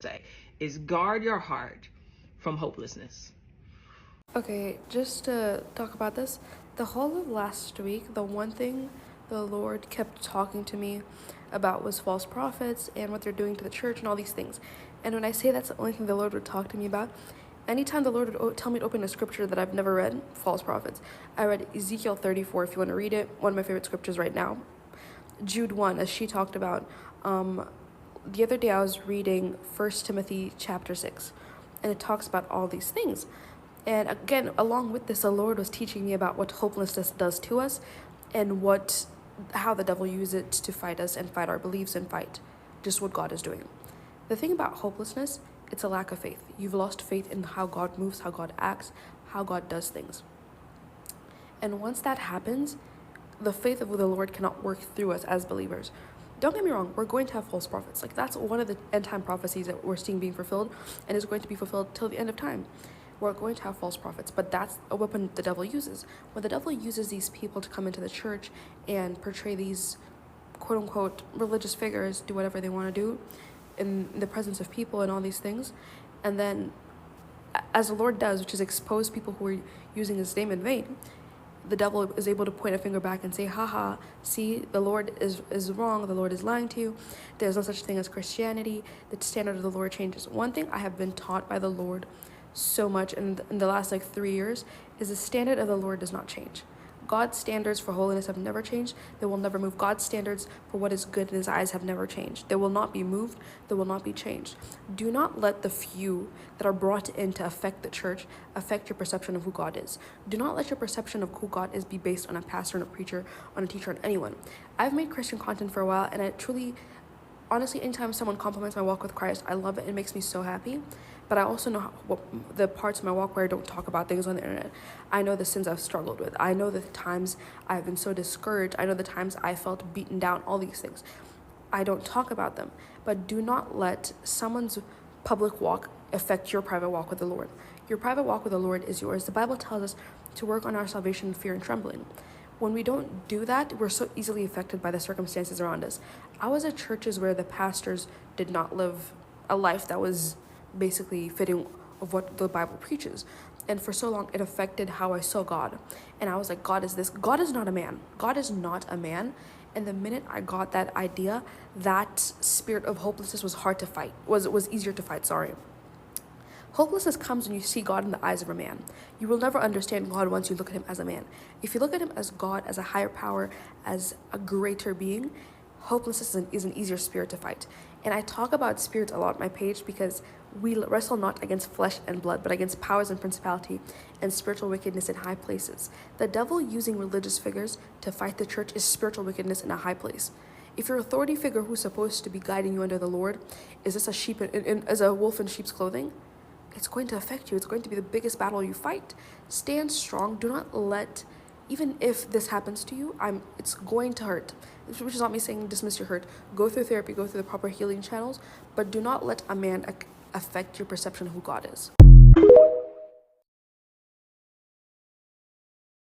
say is guard your heart from hopelessness. Okay, just to talk about this, the whole of last week, the one thing the Lord kept talking to me about was false prophets and what they're doing to the church and all these things. And when I say that's the only thing the Lord would talk to me about, anytime the Lord would tell me to open a scripture that I've never read, false prophets. I read Ezekiel 34, if you want to read it, one of my favorite scriptures right now. Jude 1, as she talked about. The other day I was reading 1 Timothy chapter 6, and it talks about all these things. And again, along with this, the Lord was teaching me about what hopelessness does to us and how the devil uses it to fight us and fight our beliefs and fight just what God is doing. The thing about hopelessness, it's a lack of faith. You've lost faith in how God moves, how God acts, how God does things. And once that happens, the faith of the Lord cannot work through us as believers. Don't get me wrong, we're going to have false prophets. Like, that's one of the end time prophecies that we're seeing being fulfilled and is going to be fulfilled till the end of time. We're going to have false prophets, but that's a weapon the devil uses. When the devil uses these people to come into the church and portray these quote unquote religious figures, do whatever they want to do in the presence of people and all these things, and then as the Lord does, which is expose people who are using his name in vain, the devil is able to point a finger back and say, haha, see, the Lord is wrong, the Lord is lying to you, there's no such thing as Christianity, the standard of the Lord changes. One thing I have been taught by the Lord so much in the last 3 years is the standard of the Lord does not change. God's standards for holiness have never changed. They will never move. God's standards for what is good in his eyes have never changed. They will not be moved. They will not be changed. Do not let the few that are brought in to affect the church affect your perception of who God is. Do not let your perception of who God is be based on a pastor and a preacher, on a teacher, on anyone. I've made Christian content for a while, and I truly, honestly, anytime someone compliments my walk with Christ, I love it. It makes me so happy. But I also know the parts of my walk where I don't talk about things on the internet. I know the sins I've struggled with. I know the times I've been so discouraged. I know the times I felt beaten down, all these things. I don't talk about them. But do not let someone's public walk affect your private walk with the Lord. Your private walk with the Lord is yours. The Bible tells us to work on our salvation in fear and trembling. When we don't do that, we're so easily affected by the circumstances around us. I was at churches where the pastors did not live a life that was basically fitting of what the Bible preaches. And for so long, it affected how I saw God. And I was like, God is this. God is not a man. God is not a man. And the minute I got that idea, that spirit of hopelessness was hard to fight, was easier to fight, sorry. Hopelessness comes when you see God in the eyes of a man. You will never understand God once you look at him as a man. If you look at him as God, as a higher power, as a greater being, hopelessness is an easier spirit to fight. And I talk about spirits a lot on my page because we wrestle not against flesh and blood, but against powers and principality and spiritual wickedness in high places. The devil using religious figures to fight the church is spiritual wickedness in a high place. If your authority figure who's supposed to be guiding you under the Lord is this a sheep as a wolf in sheep's clothing, it's going to affect you. It's going to be the biggest battle you fight. Stand strong. Do not let, even if this happens to you, it's going to hurt. Which is not me saying dismiss your hurt. Go through therapy, go through the proper healing channels, but do not let a man affect your perception of who God is.